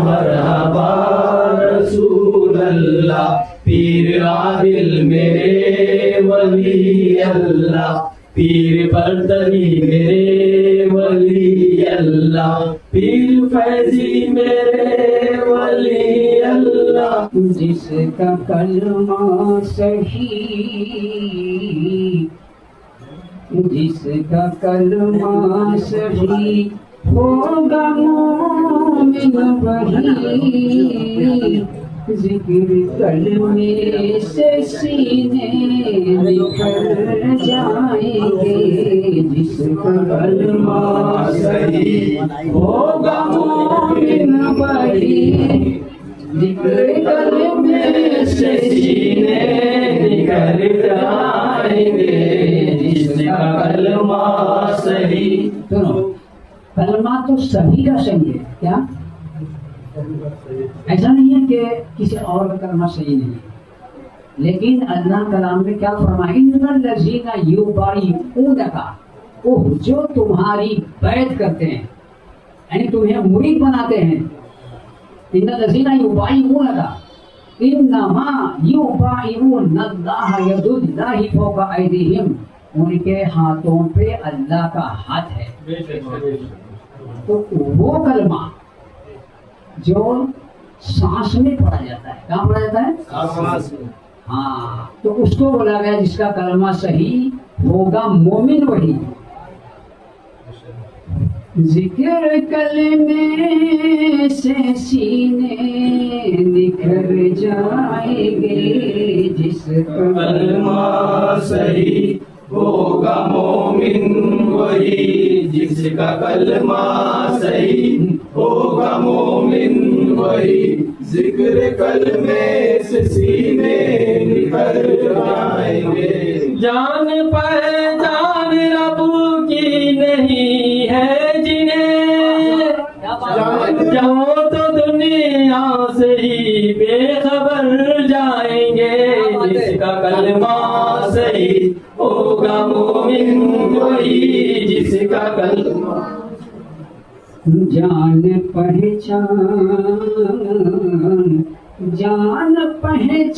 مرحبا رسول اللہ، پیر عادل میرے ولی اللہ، پیر برتری میرے ولی اللہ، پیر فیضی میرے ولی اللہ، جس کا کلمہ صحیح، جس کا کلمہ صحیح ہوگا مومن وہی، ذکر کلمے سے سینے نکل جائیں گے، جس کا کلمہ صحیح ہوگا مومن وہی، ذکر کلمے سے سینے نکل جائیں گے، جس کا کلمہ صحیح۔ کلمہ تو سبھی کا صحیح ہے، کیا ایسا نہیں ہے کہ کسی اور کا کلمہ صحیح نہیں ہے، لیکن اللہ کلام میں کیا فرمائے، ان الذین یبایعونک، وہ جو تمہاری بیعت کرتے ہیں یعنی تمہیں مرید بناتے ہیں، ان الذین یبایعونک انما یبایعون اللہ ید اللہ فوق ایدیہم، ان کے ہاتھوں پہ اللہ کا ہاتھ ہے۔ تو وہ کلمہ جو سانس میں پڑھا جاتا ہے، کہاں پڑھا جاتا ہے؟ ہاں، تو اس کو بولا گیا جس کا کلمہ صحیح ہوگا مومن وہی، ذکر کلمے سے سینے نکھر جائیں گے، جس کا کلمہ صحیح ہوگا مومن وہی، جس کا کلمہ صحیح ہوگا مومن وہی، ذکر کلمے سے سینے نکل جائیں گے۔ جان پہچان رب کی نہیں ہے جنہیں، جاؤ تو دنیا سے ہی بے خبر جائیں گے، جس کا کلمہ صحیح ہوگا مومن وہی، جس کا کلمہ۔ جان پہچان، جان پہچان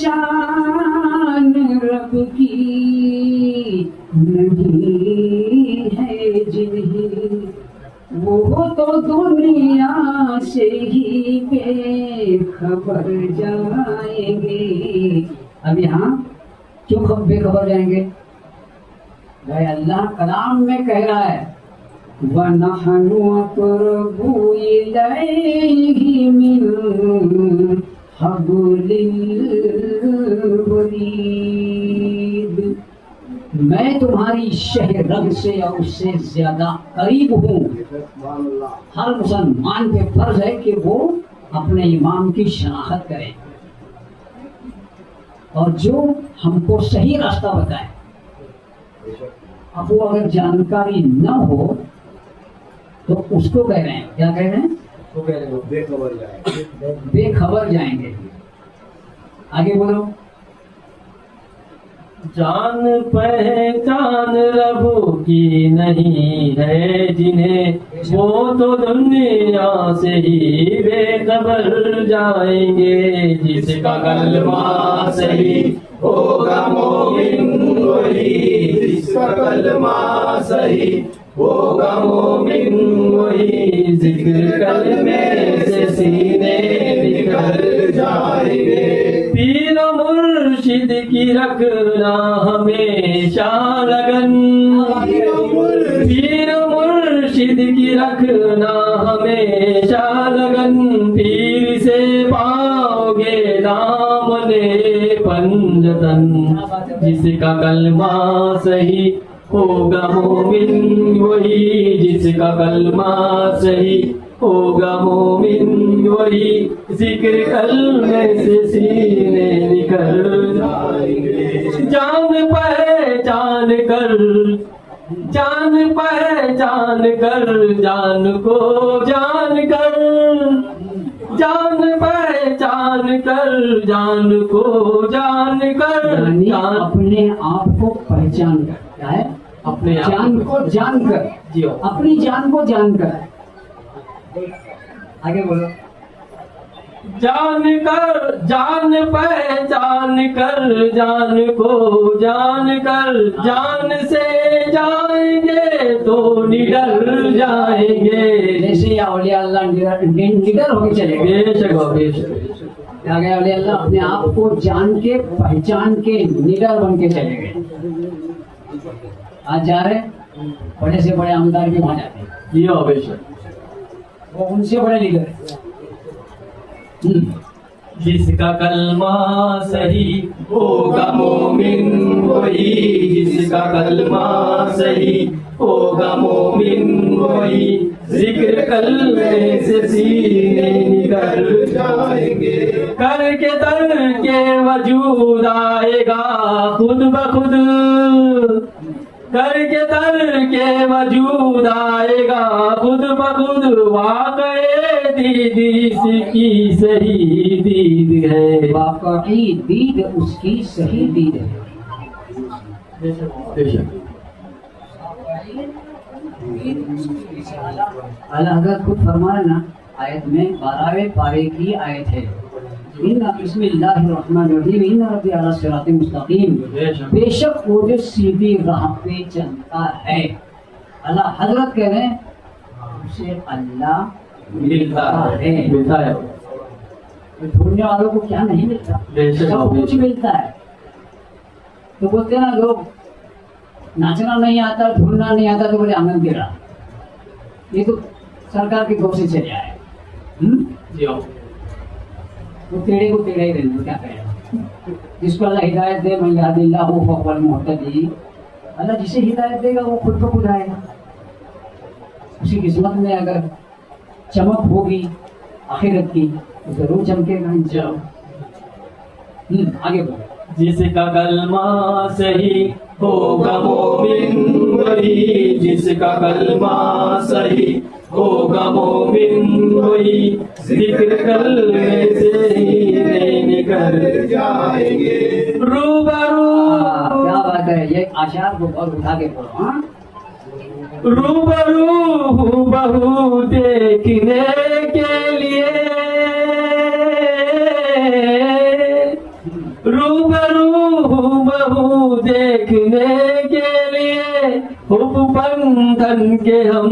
رب کی نہیں ہے جنہیں، وہ تو دنیا سے ہی بے خبر جائیں گے۔ اب یہاں کیوں بے خبر جائیں گے؟ بھائی اللہ کلام میں کہہ رہا ہے وَنَحْنُ أَقْرَبُ إِلَيْهِ مِنْ حَبْلِ الْوَرِيدِ، میں تمہاری شہ رگ سے اور اس سے زیادہ قریب ہوں۔ ہر مسلمان پہ فرض ہے کہ وہ اپنے امام کی شناخت کرے اور جو ہم کو صحیح راستہ بتائے۔ اب وہ اگر جانکاری نہ ہو تو اس کو کہہ رہے ہیں، کیا کہہ رہے ہیں؟ بے خبر جائیں گے۔ آگے بولو۔ جان پہچان رب کی نہیں ہے جنہیں، وہ تو دنیا سے ہی بے خبر جائیں گے، جس کا کلمہ صحیح ہوگا مومن وہی، جس کا کلمہ صحیح ہوگا مومن وہی، ذکر کلمے سے سینے نکل جائیں گے۔ پیر و مرشد کی رکھنا ہمیشہ لگن، پیر و مرشد کی رکھنا ہمیشہ لگن، پیر سے پاؤ گے دامن پنجتن، جس کا کلمہ صحیح ہوگا مومن وہی، جس کا کلمہ صحیح ہوگا مومن وہی، ذکر کلمے سے سینے نکل جائیں گے۔ جان پہچان کر، جان پہچان کر، جان کو جان کر، جان پہچان کر، جان کو جان کر، یعنی اپنے آپ کو پہچان کر، کیا ہے؟ اپنے جان کو جان کر، اپنی جان کو جان کر۔ آگے بولو۔ جان کر جان پہچان کر جان کو جان کر جان سے جائیں گے تو نڈر جائیں گے. جیسے اولیاء اللہ نڈر ہو کے چلے گئے. بے شک بے شک. کیا گیا اولیاء اللہ اپنے آپ کو جان کے پہچان کے نڈر بن کے چلے گئے. آج جا رہے بڑے سے بڑے عمدار بھی وہاں جاتے ہیں. جی ہاں بے شک. وہ ان سے بڑے لیڈر ہیں. جس کا کلمہ صحیح ہوگا مومن وہی. جس کا کلمہ صحیح ہوگا مومن وہی. ذکر کلمے سے سینے نکل جائیں گے. کر کے در کے وجود آئے گا خود بخود. کر کے در کے وجود آئے گا خود بخود. واقعی دید اس کی صحیح دید ہے. واقعی دید اس کی صحیح دید ہے. بے شک. اللہ حضرت خود فرما رہے نا آیت میں 12ویں پارے کی آیت ہے. بسم اللہ الرحمن الرحیم ان ربی علی صراط مستقیم. بے شک وہ جو سیدھی راہ پہ چلتا ہے. اللہ حضرت کہہ رہے ہیں اسے اللہ ملتا ہے. ملتا ہے. ڈھونڈنے والوں کو کیا نہیں ملتا؟ سب کچھ ملتا ہے. تو بولتے ہیں نا لوگ ناچنا نہیں آتا ڈھونڈنا نہیں آتا تو بولے آنگن دے رہا. یہ تو سرکار کے دور سے چلے آئے. وہ ٹیڑھے کو ٹیڑھا ہی رہنے کیا کرے گا. جس کو اللہ ہدایت دے من یہد اللہ فہو المہتدی. اللہ جسے ہدایت دے گا وہ خود بخود آئے گا. اسی قسمت میں اگر چمک ہوگی آخرت کی تو ضرور چمکے گا انشاءاللہ. آگے بولو. جس کا کلمہ صحیح ہوگا مومن وہی. جس کا کلمہ صحیح ہوگا مومن وہی. ذکر کلمے سے ہی نکل جائیں گے. روبرو. کیا بات ہے. یہ اشعار کو اور اٹھا کے پڑھو. روبرو بہو دیکھنے کے لیے. روبرو بہو دیکھنے کے لیے. حب بندھن کے ہم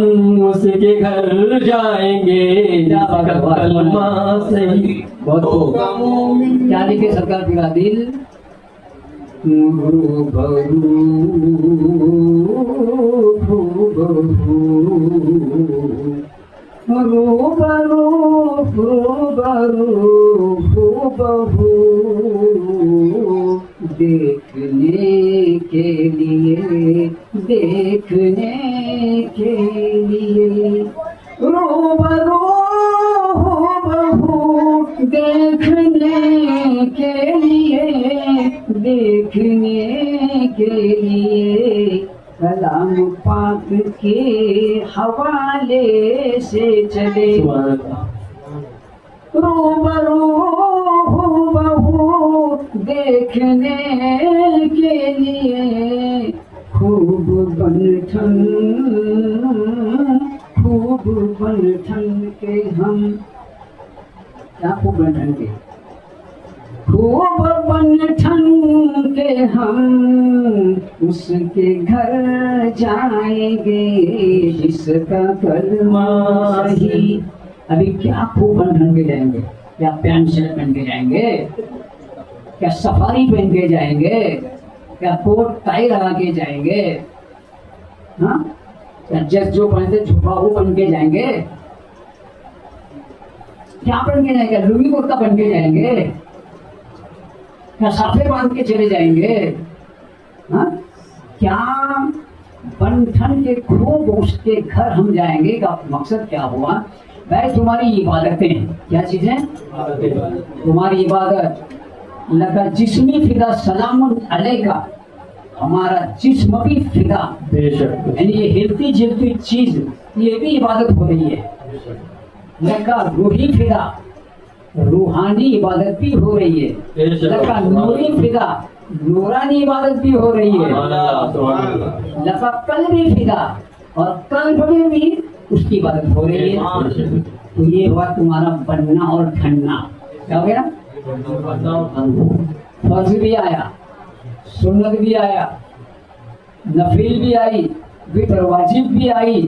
اس کے گھر جائیں گے. کلمہ صحیح ہوگا مومن. کیا لکھے سرکار پورا دل. روبرو روبرو روبرو روبرو دیکھنے کے لیے دیکھنے کے لیے. روبرو روبرو دیکھنے کے لیے دیکھنے کے لیے. کلام پاک کے حوالے سے چلے. روبرو بہو دیکھنے کے لیے. خوب بن ٹھن کے ہم. کیا خوب بن ٹھن کے. خوب بن ٹھن کے ہم اس کے گھر جائیں گے. جس کا کلمہ صحیح. ابھی کیا خوب بن ٹھن کے جائیں گے. کیا پینٹ شرٹ پہن کے جائیں گے. کیا سفاری پہن کے جائیں گے. کیا کوٹ ٹائی لگا کے جائیں گے. ہاں کیا جس جو پہنتے جھپا وہ پہن کے جائیں گے. کیا پہن کے جائیں گے. لنگی کرتا پہن کے جائیں گے. کیا صافے باندھ کے چلے جائیں گے. ہاں کیا بن ٹھن کے خوب اس کے گھر ہم جائیں گے. کا مقصد کیا ہوا بھائی. تمہاری عبادتیں کیا چیزیں. تمہاری عبادت لگا جسمی فدا سلام علیکہ. ہمارا جسم بھی فدا. یعنی یہ ہلتی جلتی چیز یہ بھی عبادت ہو رہی ہے. لگا روحی فدا روحانی عبادت بھی ہو رہی ہے. لگا نوری فدا نورانی عبادت بھی ہو رہی ہے. لگا قلبی فدا اور قلب میں بھی اس کی عبادت ہو رہی ہے. تو یہ ہوا تمہارا بننا اور ٹھننا. کیا ہو گیا؟ فرض بھی آیا، سنت بھی آیا، نفل بھی آئی، وتر واجب بھی آئی،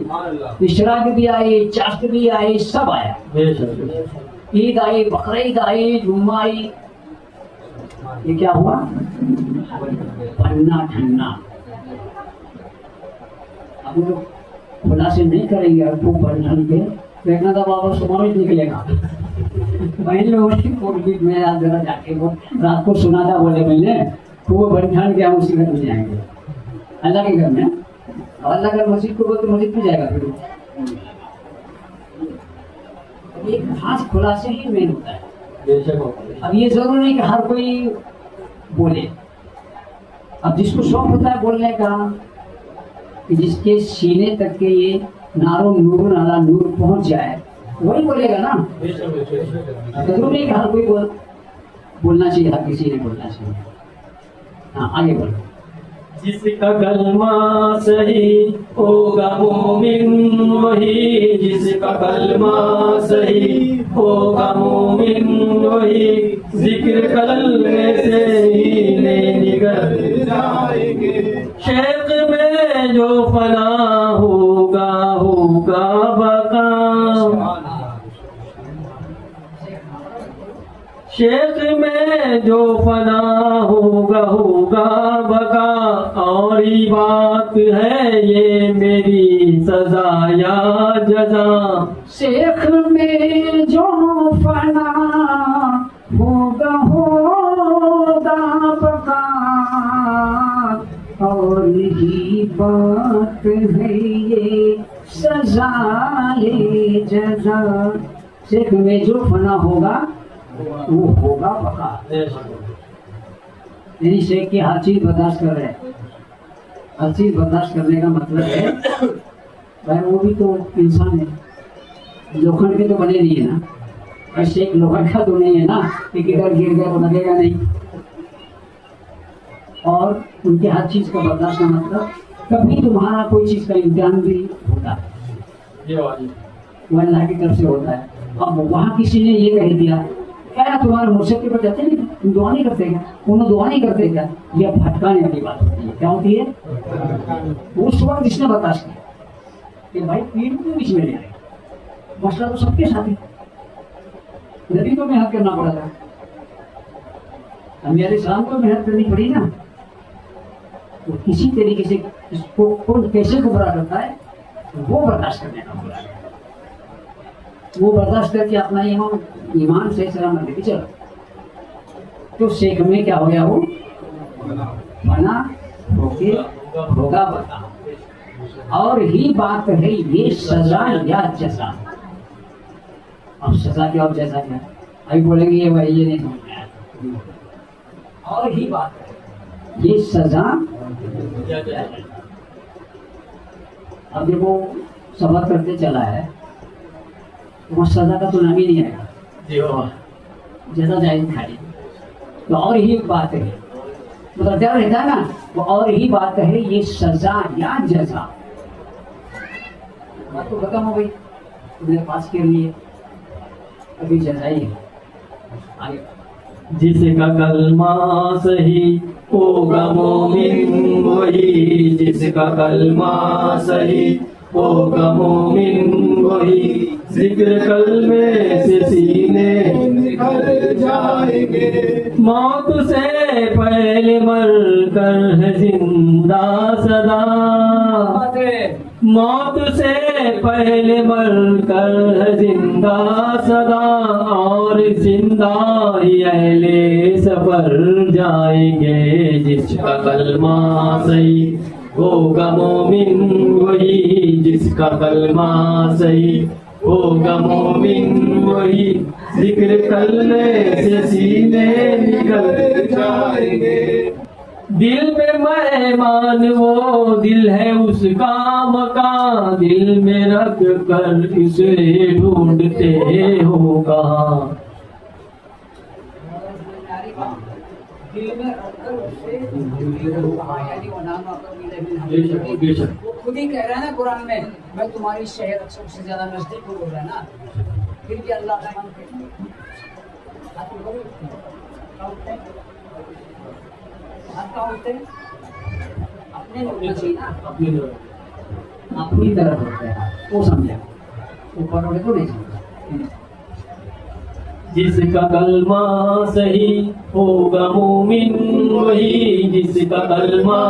اشراق بھی آئی، چاشت بھی آئی، سب آیا۔ عید آئی، بقرعید آئی، جمعہ آئی، یہ کیا ہوا؟ بننا ٹھننا۔ اب لوگ خلاصے نہیں کریں گے اور خوب بن ٹھن کے دیکھنا تھا بابا سماوش نکلے گا۔ پہلے لوگوں کی کوٹ میں ذرا جا کے وہ رات کو سنا تھا، بولے میں نے خوب بن ٹھن کے ہم اسی گھر میں جائیں گے، اللہ کے گھر میں۔ اللہ کا مسجد کو بولتے مسجد میں جائے گا پھر ایک خاص خلاصے ہی مین ہوتا ہے۔ اب یہ ضرور نہیں کہ ہر کوئی بولے، اب جس کو شوق ہوتا ہے بولنے کا، کہ جس کے سینے تک کے یہ نارو نور نالا نور پہنچ جائے وہی بولے گا نا۔ ضرور نہیں کہ ہر کوئی بولنا چاہیے، ہر کسی نے بولنا چاہیے۔ ہاں آگے بولو۔ جس کا کلمہ صحیح ہوگا مومن وہی، جس کا کلمہ صحیح ہوگا مومن وہی، ذکر کلمے سے ہی نگر جائیں گے۔ شیخ میں جو فنا ہوگا ہوگا بقا، شیخ میں جو فنا ہوگا ہوگا بقا، اور ہی بات ہے یہ میری سزا یا جزا۔ شیخ میں جو فنا ہوگا ہوگا بقا، اور ہی بات ہے یہ سزا یہ جزا۔ شیخ میں جو فنا ہوگا وہ ہوگا بقا، یعنی شیخ کی ہر چیز برداشت کر رہے ہیں۔ ہر چیز برداشت کرنے کا مطلب ہے بھائی وہ بھی تو انسان ہے، لوکھنڈ کے تو بنے نہیں ہے نا، اور شیخ لوکھنڈ کا تو نہیں ہے نا کہ کدھر گر گیا تو لگے گا نہیں۔ اور ان کے ہر چیز کا برداشت کا مطلب کبھی تمہارا کوئی چیز کا امتحان بھی ہوتا ہے، وہ اللہ کی طرف سے ہوتا ہے۔ اب وہاں کسی نے یہ کہہ دیا کیا تمہارے مرشد کے پاس جاتے نہیں، تم دعا نہیں کرتے کیا، انہوں دعا نہیں کرتے کیا، یہ بھٹکانے والی بات ہوتی ہے۔ کیا ہوتی ہے؟ اس وقت اس نے برداشت کیا کہ بھائی پیر کو بیچ میں لے آئے، مسئلہ تو سب کے ساتھ ہے، نبی کو محنت کرنا پڑا تھا، انبیاء علیہ السلام کو محنت کرنی پڑی نا۔ تو کسی طریقے سے اس کو کون کیسے گمراہ کرتا ہے وہ برداشت کرنے کا بولا ہے، وہ برداشت کر کے اپنا ایمان صحیح سلامت لے کے چلو۔ تو شیخ میں کیا ہو گیا؟ وہ بنا ہو کے ہوگا بتا، اور ہی بات ہے یہ سزا یا جزا۔ اب سزا کیا اور جزا کیا؟ ابھی بولیں گے یہ بھائی یہ نہیں سمجھ میں آیا۔ اور ہی بات ہے یہ سزا۔ اب جب وہ سبق کرتے چلا ہے تو سزا کا تو نام ہی نہیں آئے گا، جزا جائز کھائی۔ تو اور ہی بات ہے، مطلب ڈر رہتا ہے نا، وہ اور ہی بات ہے یہ سزا یا جزا۔ بات تو ختم ہو گئی، تم نے پاس کر لیے، ابھی جزا ہی ہے آگے۔ جس کا کلمہ صحیح ہوگا مومن وہی، جس کا کلمہ صحیح ہوگا مومن وہی، ذکر کلمے سے سینے نکل جائیں گے۔ موت سے پہلے مر کر ہے زندہ سدا، موت سے پہلے مر کر ہے زندہ سدا، اور زندہ ہی اہل سفر جائیں گے۔ جس کا کلمہ صحیح ہوگا مومن وہی، جس کا کلمہ صحیح ہوگا مومن وہی، ذکر کلمے سے سینے نکل جائیں گے۔ دل میں مہمان وہ دل ہے اس کا مکان، دل میں رکھ کر اسے ڈھونڈتے ہو کہاں۔ وہ خود ہی کہہ رہا ہے نا قرآن میں تمہاری شہر سب سے زیادہ نزدیک ہو رہا ہے نا، پھر بھی اللہ کا نام اپنی طرف ہوتا ہے وہ سمجھا اوپر والے کو نہیں سمجھا جس کا کلمہ صحیح ہوگا مومن وہی جس کا کلمہ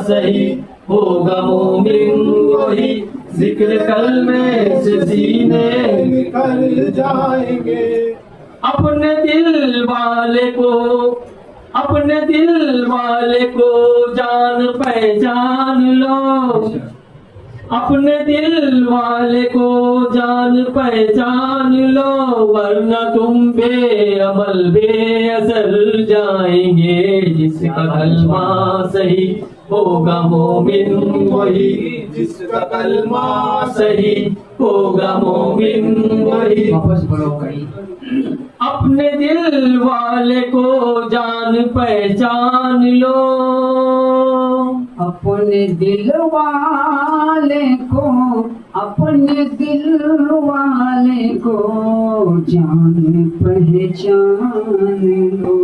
صحیح ہوگا مومن وہی ذکر کلمے سے سینے نکل جائیں گے. اپنے دل والے کو جان پہچان لو اپنے دل والے کو جان پہچان لو ورنہ تم بے عمل بے اثر جائیں گے. جس کا کلمہ صحیح ہوگا مومن وہی جس کا کلمہ صحیح ہوگا مومن وہی. واپس پڑھو کہیں. اپنے دل والے کو جان پہچان لو اپنے دل والے کو جان پہچان لو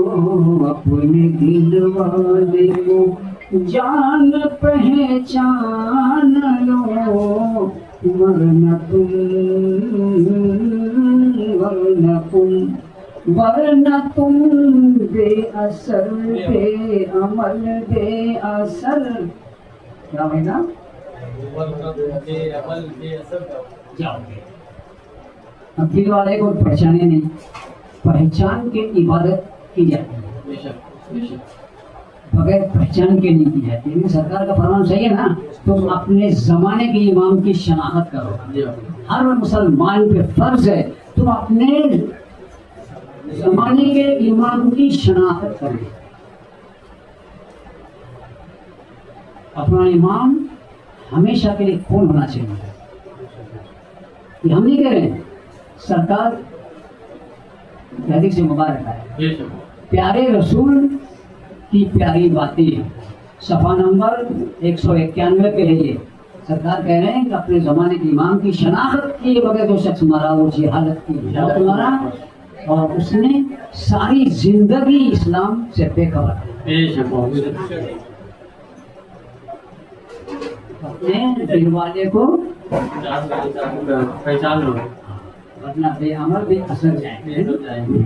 اپنے دل والے کو جان پہچان لو ورنہ تم بے اثر بے عمل بے اثر کیا ہوئے گا جاؤ گے. اب دل والے کو پہچانے نہیں پہچان کے عبادت کی جاتی ہے بغیر پہچان کے نہیں کی جاتی ہے. سرکار کا فرمان صحیح ہے نا. تم اپنے زمانے کے امام کی شناخت کرو. ہر مسلمان پہ فرض ہے تم اپنے زمانے کے امام کی شناخت کریں. اپنا امام ہمیشہ کے لیے کون ہونا چاہیے یہ ہم نہیں کہہ رہے ہیں. سرکار حدیث سے مبارک ہے پیارے رسول کی پیاری باتیں صفحہ نمبر 191 پہ ہے. یہ سرکار کہہ رہے ہیں کہ اپنے زمانے کے امام کی شناخت کیے بغیر جو شخص مرا وہ جہالت کی مارا اور اس نے ساری زندگی اسلام سے بے خبر ہے. اپنے دل والے کو پہچان لو ورنہ بے عمل بے اثر جائیں گے.